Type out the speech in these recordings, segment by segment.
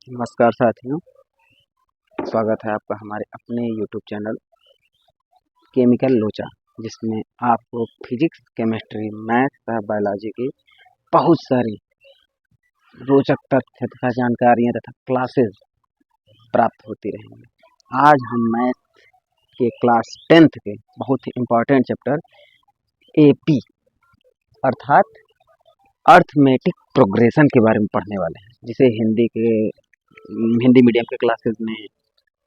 नमस्कार साथियों, स्वागत है आपका हमारे अपने YouTube चैनल केमिकल लोचा, जिसमें आपको फिजिक्स, केमिस्ट्री, मैथ तथा बायोलॉजी की बहुत सारी रोचक तथ्य तथा जानकारियाँ तथा क्लासेस प्राप्त होती रहेंगी। आज हम मैथ के क्लास 10th के बहुत ही इम्पोर्टेंट चैप्टर AP अर्थात अर्थमेटिक प्रोग्रेशन के बारे में पढ़ने वाले हैं, जिसे हिंदी मीडियम के क्लासेस में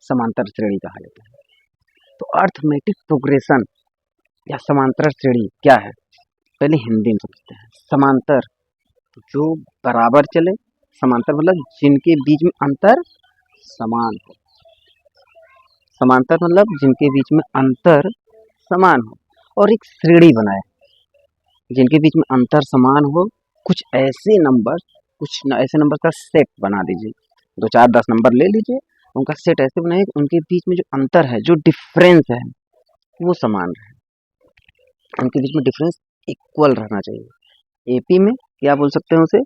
समांतर श्रेणी कहा जाता है। तो अर्थमेटिक प्रोग्रेशन या समांतर श्रेणी क्या है, पहले हिंदी में समझते हैं। समांतर जो बराबर चले, समांतर मतलब जिनके बीच में अंतर समान हो। समांतर मतलब जिनके बीच में अंतर समान हो, और एक श्रेणी बनाए जिनके बीच में अंतर समान हो। कुछ ऐसे नंबर का सेट बना दीजिए, 2 4 10 नंबर ले लीजिए, उनका सेट ऐसे बनाइए कि उनके बीच में जो अंतर है, जो डिफरेंस है, वो समान रहे, उनके बीच में डिफरेंस इक्वल रहना चाहिए। एपी में क्या बोल सकते हैं उसे?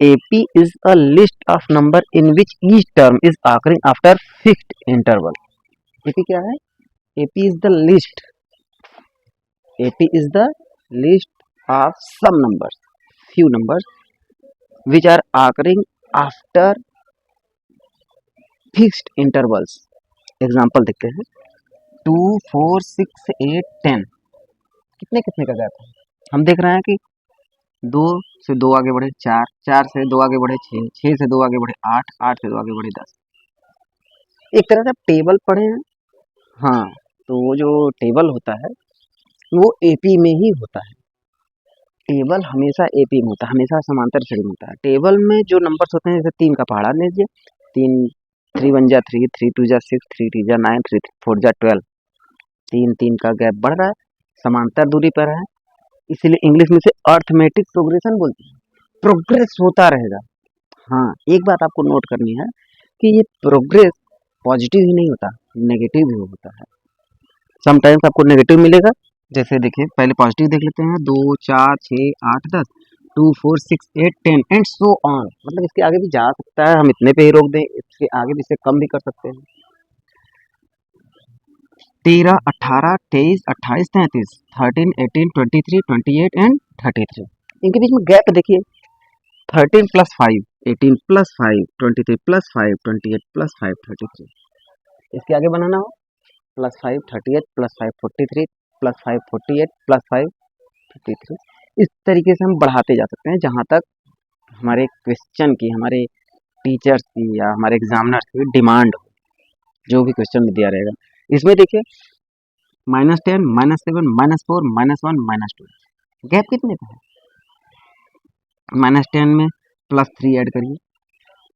AP is a list of number in which each term is occurring after fixed interval. AP क्या है? AP is the list of some numbers, few numbers which are occurring after fixed intervals. Example देखते हैं। 2 4 6 8 10 कितने कितने का gap है? हम देख रहे हैं कि 2 से 2 आगे बढ़े 4, 4 से 2 आगे बढ़े 6, 6 से 2 आगे बढ़े 8, 8 से 2 आगे बढ़े 10। एक तरह से आप टेबल पढ़े हैं। हाँ, तो वो जो टेबल होता है वो एपी में ही होता है। टेबल हमेशा एपी में होता है, हमेशा समांतर श्रेणी में होता है। टेबल में जो नंबर्स होते हैं, जैसे 3 का पहाड़ा लीजिए, 3 3 1 जा 3, 3 2 जा 6, 3 3 जा 9, 3 4 जा 12, 3 3 का गैप बढ़ रहा है, समांतर दूरी पर है, इसीलिए इंग्लिश में से अर्थमेटिक प्रोग्रेशन बोलते हैं। प्रोग्रेस होता रहेगा। हाँ, एक बात आपको नोट करनी है कि ये प्रोग्रेस पॉजिटिव ही नहीं होता, नेगेटिव भी होता है। समटाइम्स आपको नेगेटिव मिलेगा। जैसे देखिए, पहले पॉजिटिव देख लेते हैं। 2 4 6 8 10, 2 4 6 8 10 एंड सो ऑन। मतलब इसके आगे भी जा सकता है, हम इतने पे ही रोक दें, इसके आगे भी इसे कम भी कर सकते हैं। 13 18 23 28 33, 13 18 23 28 एंड 33। इनके बीच में गैप देखिए, 13 + 5 18 + 5 23 + 5 28 + 5 33। इसके आगे बनाना हो, +5 38 + 5 43 +5 48 +5 53। इस तरीके से हम बढ़ाते जा सकते हैं, जहाँ तक हमारे क्वेश्चन की, हमारे टीचर्स की या हमारे एग्जामिनर्स की डिमांड हो, जो भी क्वेश्चन में दिया रहेगा। इसमें देखिए, -10 -7 -4 -1 -2, गैप कितने का है? -10 में +3 ऐड करिए,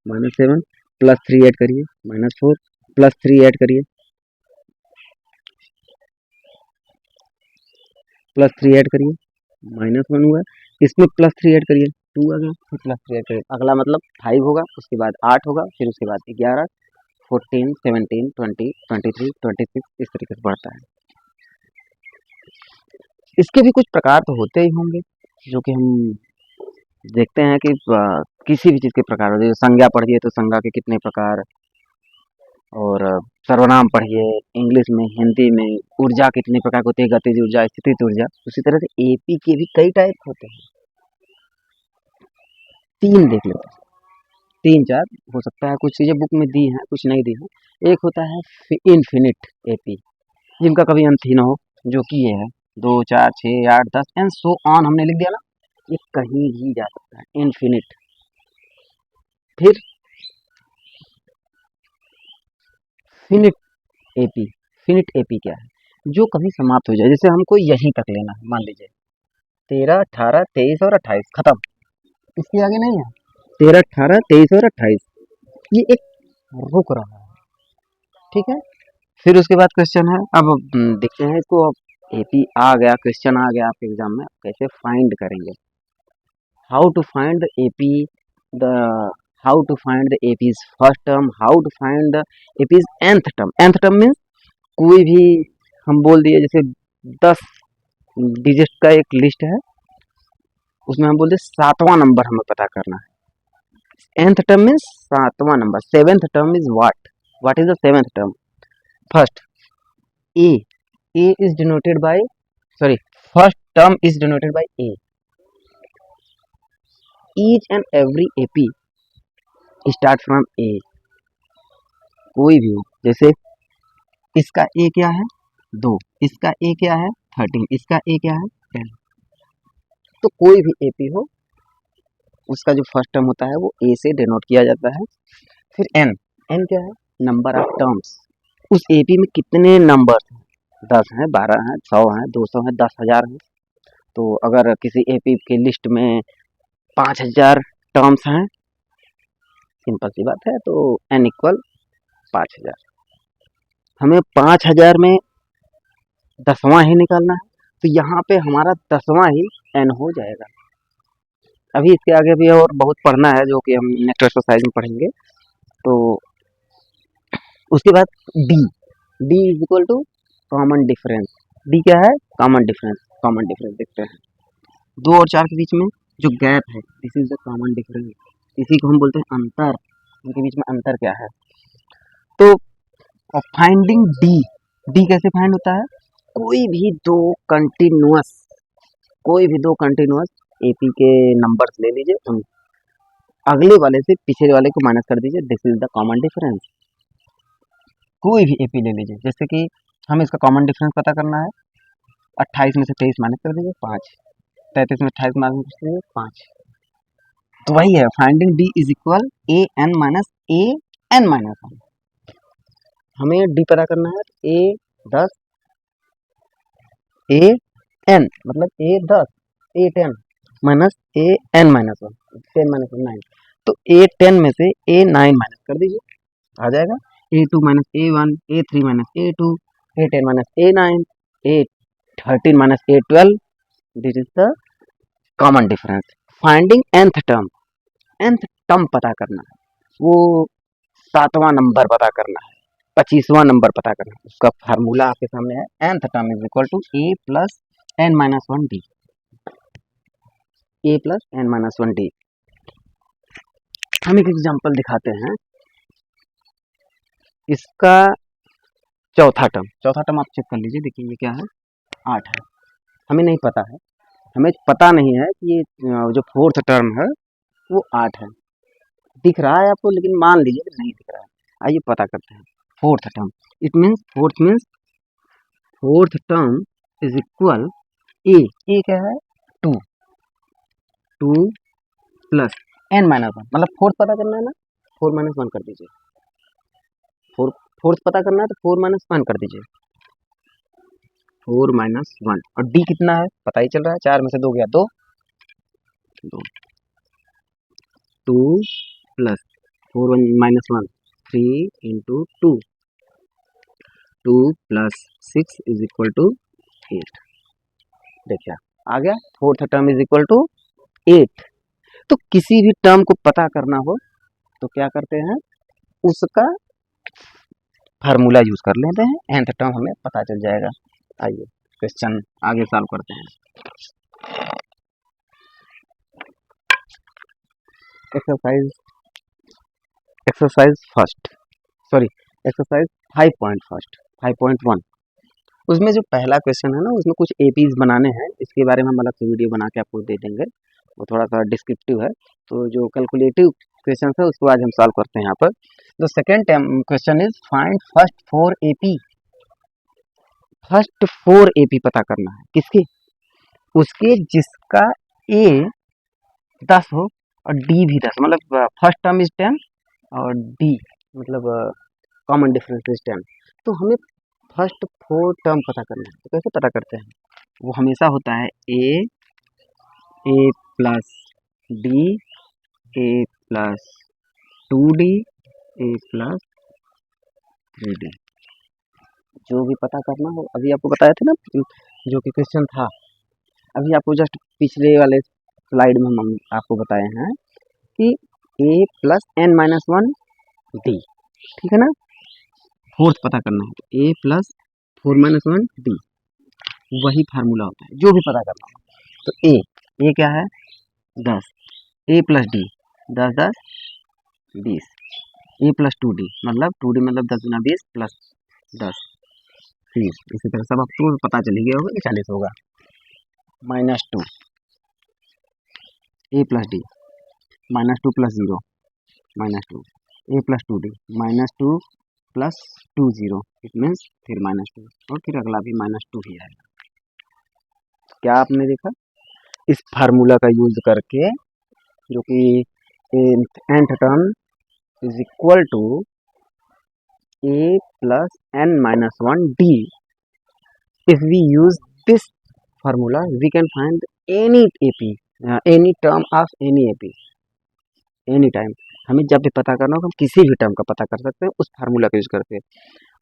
-7 +3 ऐड करिए, -4 +3 ऐड करिए, +3 ऐड करिए, -1 हुआ। इसमें +3 ऐड करिए, 2 आ गया, फिर +3 ऐड करिए। अगला मतलब 5 होगा, उसके बाद 8 होगा, फिर उसके बाद 11 14 17 20 23 26, इस तरीके से बढ़ता है। इसके भी कुछ प्रकार तो होते ही होंगे, जो कि हम देखते हैं कि किसी भी चीज़ के प्रकार होते हैं। संज्ञा पढ़िए तो संज्ञा के कितने प्रकार, और सर्वनाम पढ़िए इंग्लिश में, हिंदी में। ऊर्जा कितने प्रकार की होती है, गतिज ऊर्जा, स्थितिज ऊर्जा। उसी तरह से एपी के भी कई टाइप होते हैं। 3 देख लेते हैं, 3 4 हो सकता है, कुछ चीज़ें बुक में दी हैं, कुछ नहीं दी हैं। एक होता है इनफिनिट एपी, जिनका कभी अंत ही ना हो, जो कि ये है 2 4 6 8 10 एंड सो ऑन। हमने लिख दिया ना, ये कहीं भी जा सकता है, इनफिनिट। फिर फिनिट एपी। फिनिट एपी क्या है? जो कभी समाप्त हो जाए। जैसे हमको यहीं तक लेना है, मान लीजिए 13 18 23 और 28 खत्म, इसके आगे नहीं है। 13 18 23 और 28, ये एक रुक रहा है, ठीक है। फिर उसके बाद क्वेश्चन है, अब देखते हैं इसको। अब एपी आ गया, क्वेश्चन आ गया आपके एग्जाम में, कैसे फाइंड करेंगे? How to find the AP, the how to find the AP's first term, how to find the AP's nth term. nth term means कोई भी हम बोल दिए, जैसे 10 डिजिट का एक लिस्ट है, उसमें हम बोल दे 7वां नंबर हमें पता करना है, nth टर्म मीन्स सातवां number, seventh term is what is the seventh term? First a, a is denoted by, sorry, first term is denoted by a. Each and every AP start from a, कोई भी हो, जैसे इसका a क्या है 2, इसका a क्या है 13, इसका a क्या है 10, तो कोई भी AP हो उसका जो फर्स्ट टर्म होता है वो a से डिनोट किया जाता है। फिर n, n क्या है? Number of terms. उस AP में कितने नंबर हैं? 10 हैं, 12 हैं, 100 हैं, 200 हैं, 10,000 हैं। तो अगर किसी AP के लिस्ट में 5,000 टर्म्स हैं, सिंपल सी बात है, तो n इक्वल 5,000। हमें 5,000 में 10वां ही निकालना है, तो यहाँ पे हमारा 10वां ही n हो जाएगा। अभी इसके आगे भी और बहुत पढ़ना है जो कि हम नेक्स्ट एक्सरसाइज में पढ़ेंगे। तो उसके बाद d is equal to common difference. d क्या है? Common difference. कॉमन डिफरेंस देखते हैं 2 और 4 के बीच में जो गैप है, this is the common difference. इसी को हम बोलते हैं अंतर। इनके बीच में अंतर क्या है? तो फाइंडिंग डी कैसे फाइंड होता है? कोई भी दो कंटिन्यूअस एपी के नंबर्स ले लीजिए, उन अगले वाले से पिछले वाले को माइनस कर दीजिए, this is the common difference. कोई भी एपी ले लीजिए, जैसे कि हमें इसका कॉमन डिफरेंस पता करना है, 28 में से 23 माइनस कर दीजिए 5, 33 में 28 माइनस कर दीजिए 5। तो वही है, finding d is equal a n minus a n minus 1। हमें डी पता करना है, ए 10 ए एन मतलब ए 10 ए 10 minus a n minus 1, 10 minus 1 9। तो ए 10 में से ए 9 माइनस कर दीजिए, आ जाएगा ए 2 minus A 1, A 3 minus A 2, A 10 minus A 9, A 13 minus A 12। This is the common difference. Finding nth term पता करना है, वो 7वां नंबर पता करना है, 25वां नंबर पता करना है। उसका फार्मूला आपके सामने है, nth term is equal to a plus n minus 1 d. a plus n minus 1 d. हम एक एग्जांपल दिखाते हैं। इसका चौथा टर्म आप चेक कर लीजिए, देखिए ये क्या है 8 है। हमें नहीं पता है, हमें पता नहीं है कि ये जो फोर्थ टर्म है वो 8 है। दिख रहा है आपको, लेकिन मान लीजिए कि नहीं दिख रहा है। आइए पता करते हैं fourth term. It means fourth term is equal A क्या है 2 प्लस n माइनस 1, मतलब फोर्थ पता करना है ना, 4 माइनस 1 कर दीजिए। फोर्थ पता करना है तो 4 माइनस 1 कर दीजिए, 4 माइनस 1। और डी कितना है पता ही चल रहा है, 4 में से 2 गया 2 plus 4 minus 1 3 into 2 plus 6 is equal to 8। देखिए आ गया, fourth term is equal to 8। तो किसी भी टर्म को पता करना हो तो क्या करते हैं, उसका फार्मूला यूज कर लेते हैं, nth टर्म हमें पता चल जाएगा। आइए क्वेश्चन आगे सॉल्व करते हैं। एक्सरसाइज 5.1। उसमें जो पहला क्वेश्चन है ना, उसमें कुछ एपीज बनाने हैं, इसके बारे में हम अलग से वीडियो बना के आपको दे देंगे, वो थोड़ा सा डिस्क्रिप्टिव है। तो जो कैलकुलेटिव क्वेश्चन है उसको आज हम सॉल्व करते हैं यहाँ पर। तो second question is find first 4 AP. First 4 AP पता करना है, किसके? उसके जिसका ए 10 हो और डी भी 10, मतलब फर्स्ट टर्म इज 10 और डी मतलब कॉमन डिफरेंस इज 10। तो हमें फर्स्ट 4 टर्म पता करना है। तो कैसे पता करते हैं? वो हमेशा होता है ए प्लस डी, ए प्लस 2d, ए प्लस 3d। जो भी पता करना हो, अभी आपको बताया था ना जो कि क्वेश्चन था, अभी आपको जस्ट पिछले वाले स्लाइड में हम आपको बताए हैं कि ए प्लस n माइनस 1 डी, ठीक है ना। फोर्थ पता करना है तो ए प्लस 4 माइनस 1 डी, वही फार्मूला होता है जो भी पता करना हो। तो ए क्या है 10, ए प्लस डी 10 10 20, ए प्लस 2d मतलब 2d मतलब 10 गुना 20 प्लस 10 30। इसी तरह सब आपको पता चल गया होगा कि 40 होगा। -2 A plus D -2 plus 0 -2 A plus 2d -2 plus 2 0 it means फिर -2 और फिर अगला भी -2 ही आएगा। क्या आपने देखा? इस फार्मूला का यूज करके जो कि nth term is equal to a plus n minus 1 d. If we use this formula, we can find any AP, any term of any AP, any time. हमें जब भी पता करना हो हम किसी भी टर्म का पता कर सकते हैं उस फार्मूला का यूज करके।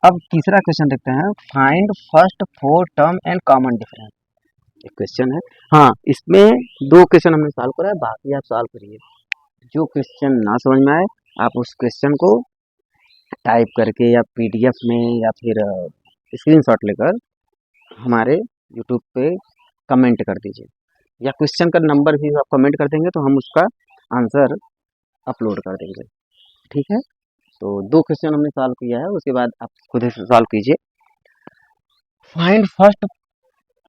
अब तीसरा क्वेश्चन देखते हैं, find first 4 term and common difference. एक क्वेश्चन है, हाँ इसमें 2 क्वेश्चन हमने सॉल्व करा है, बाकी आप सॉल्व करिए। जो क्वेश्चन ना समझ में आए आप उस क्वेश्चन को टाइप करके या PDF में या फिर स्क्रीनशॉट लेकर हमारे YouTube पे कमेंट कर दीजिए, या क्वेश्चन का नंबर भी आप कमेंट कर देंगे तो हम उसका आंसर अपलोड कर देंगे। ठीक है, तो 2 क्वेश्चन हमने सॉल्व किया है, उसके बाद आप खुद से सॉल्व कीजिए। Find first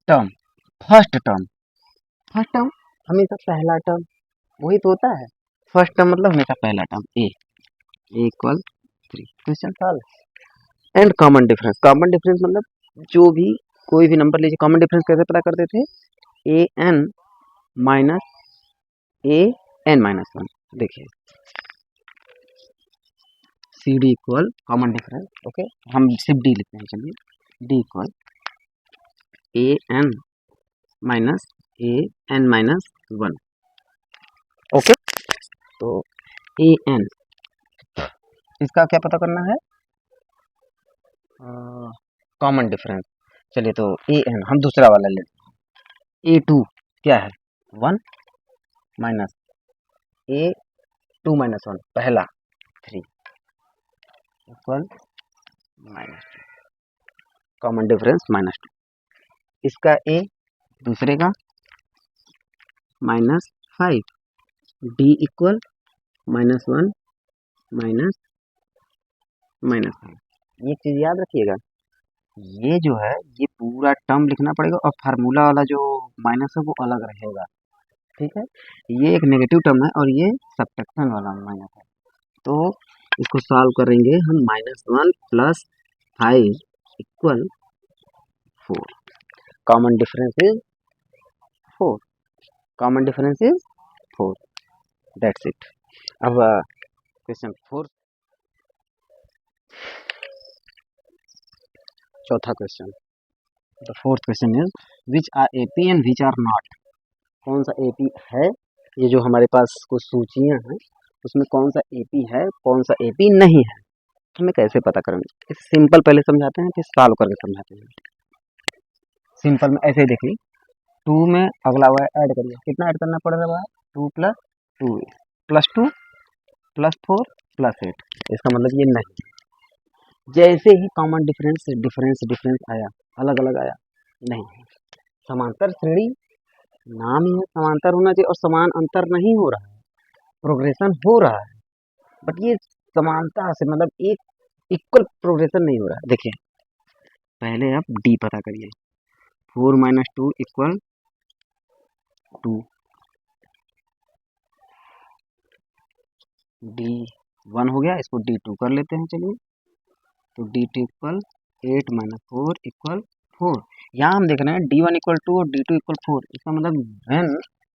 term, first term हमेशा पहला टर्म वही तो होता है। फर्स्ट टर्म मतलब हमेशा पहला term A equal 3, question solve. And common difference मतलब जो भी कोई भी नंबर लीजिए, कॉमन डिफरेंस कैसे पता करते थे? A n minus 1। देखिए see d equal common difference, okay हम सिर्फ डी लिखते हैं, चलिए d equal a n minus 1, okay. तो ए एन इसका क्या पता करना है? Common difference. चलिए तो ए एन हम दूसरा वाला लेते हैं। ए टू क्या है? 1 माइनस ए 2 माइनस 1 पहला 3 इक्वल -2, कॉमन डिफरेंस -2। इसका ए दूसरे का -5, डी इक्वल -1 -5। ये चीज़ याद रखिएगा, ये जो है ये पूरा टर्म लिखना पड़ेगा और फार्मूला वाला जो माइनस है वो अलग रहेगा। ठीक है, ये एक नेगेटिव टर्म है और ये सब्ट्रैक्शन वाला माइनस है। तो इसको सॉल्व करेंगे हम, -1 plus 5 equal 4, common difference is 4, common difference is 4, that's it. अब क्वेश्चन 4, चौथा question, the fourth question is which are AP and which are not. कौन सा एपी है? ये जो हमारे पास कुछ सूचियाँ हैं उसमें कौन सा एपी है, कौन सा एपी नहीं है, हमें कैसे पता करेंगे? इस सिंपल पहले समझाते हैं फिर सॉल्व करके समझाते हैं। सिंपल में ऐसे ही देखिए, 2 में अगला हुआ ऐड करिए, कितना ऐड करना पड़ रहा है? 2 प्लस 2 प्लस 2 प्लस 4 प्लस 8, इसका मतलब ये नहीं। जैसे ही कॉमन डिफरेंस आया, अलग अलग आया, नहीं। समांतर श्रेणी नाम ही है समांतर होना चाहिए, और समान अंतर नहीं हो रहा है, प्रोग्रेशन हो रहा है, बट ये समानता से मतलब एक इक्वल प्रोग्रेशन नहीं हो रहा है। देखिए पहले आप डी पता करिए, 4 माइनस 2 इक्वल 2, डी 1 हो गया, इसको डी 2 कर लेते हैं। चलिए तो डी 2 इक्वल 8 माइनस 4 इक्वल 4। यहाँ हम देख रहे हैं D1 इक्वल 2 और D2 इक्वल 4, इसका मतलब when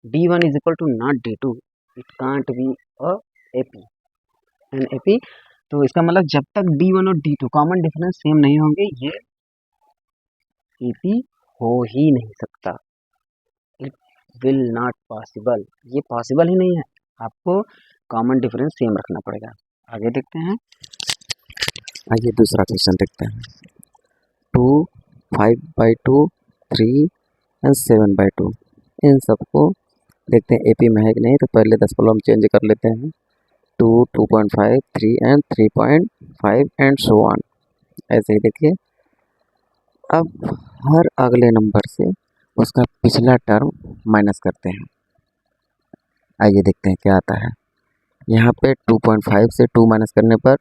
D1 is equal to not D2 it can't be a AP, an AP. तो इसका मतलब जब तक D1 और D2 कॉमन डिफरेंस सेम नहीं होंगे ये एपी हो ही नहीं सकता, इट विल नॉट पॉसिबल, ये पॉसिबल ही नहीं है। आपको कॉमन डिफरेंस सेम रखना पड़ेगा। आगे देखते हैं, आइए दूसरा क्वेश्चन देखते हैं। 2, 5/2, 3 एंड 7/2, इन सबको देखते हैं एपी में है कि नहीं। तो पहले दशमलव हम चेंज कर लेते हैं, 2, 2.5, 3 एंड 3.5 एंड सो ऑन, ऐसे ही देखिए। अब हर अगले नंबर से उसका पिछला टर्म माइनस करते हैं। आइए देखते हैं क्या आता है। यहाँ पे 2.5 से 2 माइनस करने पर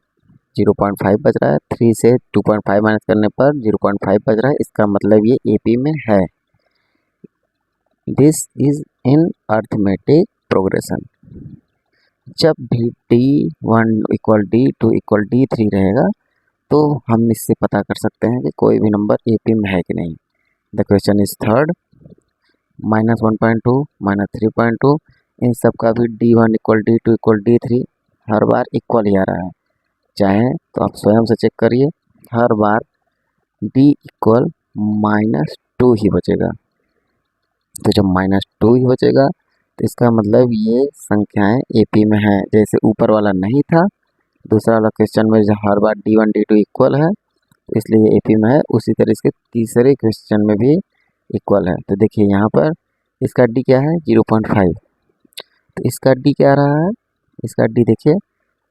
0.5 बच रहा है, 3 से 2.5 माइनस करने पर 0.5 बच रहा है। इसका मतलब ये एपी में है। This is in arithmetic progression. जब भी D1 equal D2 equal D3 रहेगा तो हम इससे पता कर सकते हैं कि कोई भी नंबर एपी में है कि नहीं। द क्वेश्चन इज थर्ड, -1.2 -3.2 इन सब का भी D1 equal D2 equal D3 हर बार इक्वल ही आ रहा है। चाहे तो आप स्वयं से चेक करिए, हर बार D इक्वल -2 ही बचेगा। तो जब -2 ही बचेगा तो इसका मतलब ये संख्याएं एपी में है। जैसे ऊपर वाला नहीं था, दूसरा वाला क्वेश्चन में हर बार D1 D2 इक्वल है तो इसलिए एपी में है, उसी तरह इसके तीसरे क्वेश्चन में भी इक्वल है। तो देखिए यहाँ पर इसका D क्या है 0.5, तो इसका D क्या रहा है, इसका D देखिए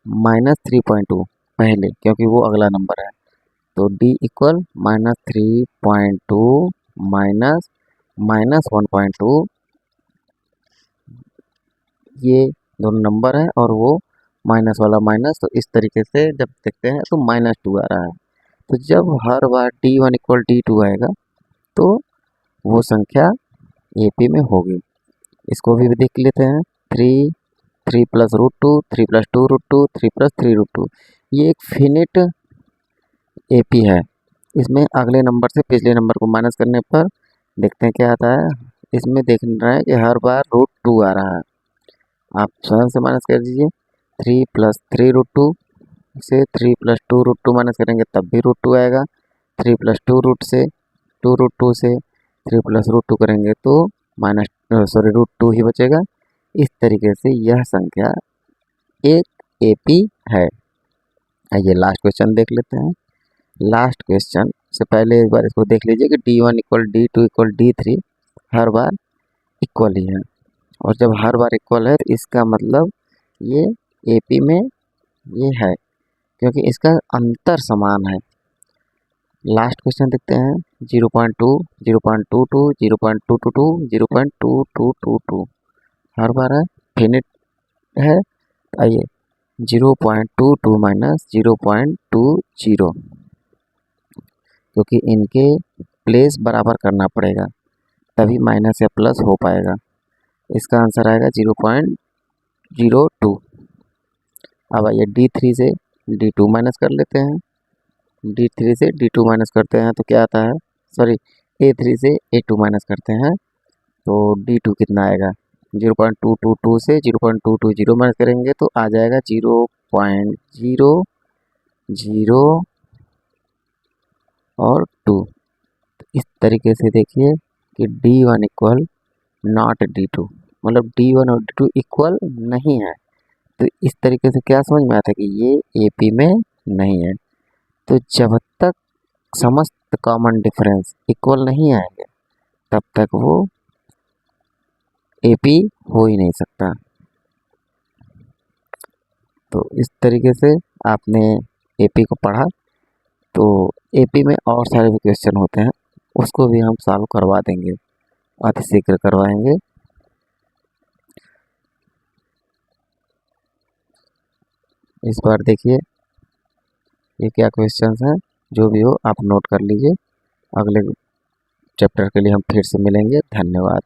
-3.2 पहले, क्योंकि वो अगला नंबर है। तो D इक्वल -3.2 माइनस -1.2, ये दोनों नंबर है और वो माइनस वाला माइनस, तो इस तरीके से जब देखते हैं तो -2 आ रहा है। तो जब हर बार D1 इक्वल D2 आएगा तो वो संख्या एपी में होगी। इसको भी देख लेते हैं, 3 प्लस √2, 3 प्लस 2 √2, 3 प्लस 3 √2, ये एक फिनिट एपी है। इसमें अगले नंबर से पिछले नंबर को माइनस करने पर देखते हैं क्या आता है। इसमें देख रहा है कि हर बार √2 आ रहा है, आप स्वयं से माइनस कर दीजिए। 3 प्लस 3 √2 से 3 प्लस 2 √2 माइनस करेंगे तब भी √2 आएगा। 3 प्लस 2 √2 से 3 प्लस √2 करेंगे तो √2 ही बचेगा। इस तरीके से यह संख्या एक एपी है। आइए लास्ट क्वेश्चन देख लेते हैं। लास्ट क्वेश्चन से पहले एक बार इसको देख लीजिए कि D1 equal D2 equal D3 हर बार इक्वल ही है, और जब हर बार इक्वल है तो इसका मतलब ये एपी में ये है, क्योंकि इसका अंतर समान है। लास्ट क्वेश्चन देखते हैं, 0.2 0.22 0.222 0.2222 हर बार है, फिनिट है। आइए 0.22 माइनस 0.20, क्योंकि इनके प्लेस बराबर करना पड़ेगा तभी माइनस या प्लस हो पाएगा। इसका आंसर आएगा 0.02। अब आइए D3 से D2 माइनस कर लेते हैं, D3 से D2 माइनस करते हैं तो क्या आता है, सॉरी A3 से A2 माइनस करते हैं तो D2 कितना आएगा, 0.222 से 0.220 माइनस करेंगे तो आ जाएगा 0.00 और 2। इस तरीके से देखिए कि D1 इक्वल नॉट D2, मतलब D1 और D2 इक्वल नहीं है। तो इस तरीके से क्या समझ में आता है कि ये एपी में नहीं है। तो जब तक समस्त कॉमन डिफरेंस इक्वल नहीं आएंगे तब तक वो एपी हो ही नहीं सकता। तो इस तरीके से आपने एपी को पढ़ा। तो एपी में और सारे भी क्वेश्चन होते हैं, उसको भी हम सॉल्व करवा देंगे, अति शीघ्र करवाएंगे। इस बार देखिए ये क्या क्वेश्चंस हैं, जो भी हो आप नोट कर लीजिए। अगले चैप्टर के लिए हम फिर से मिलेंगे। धन्यवाद।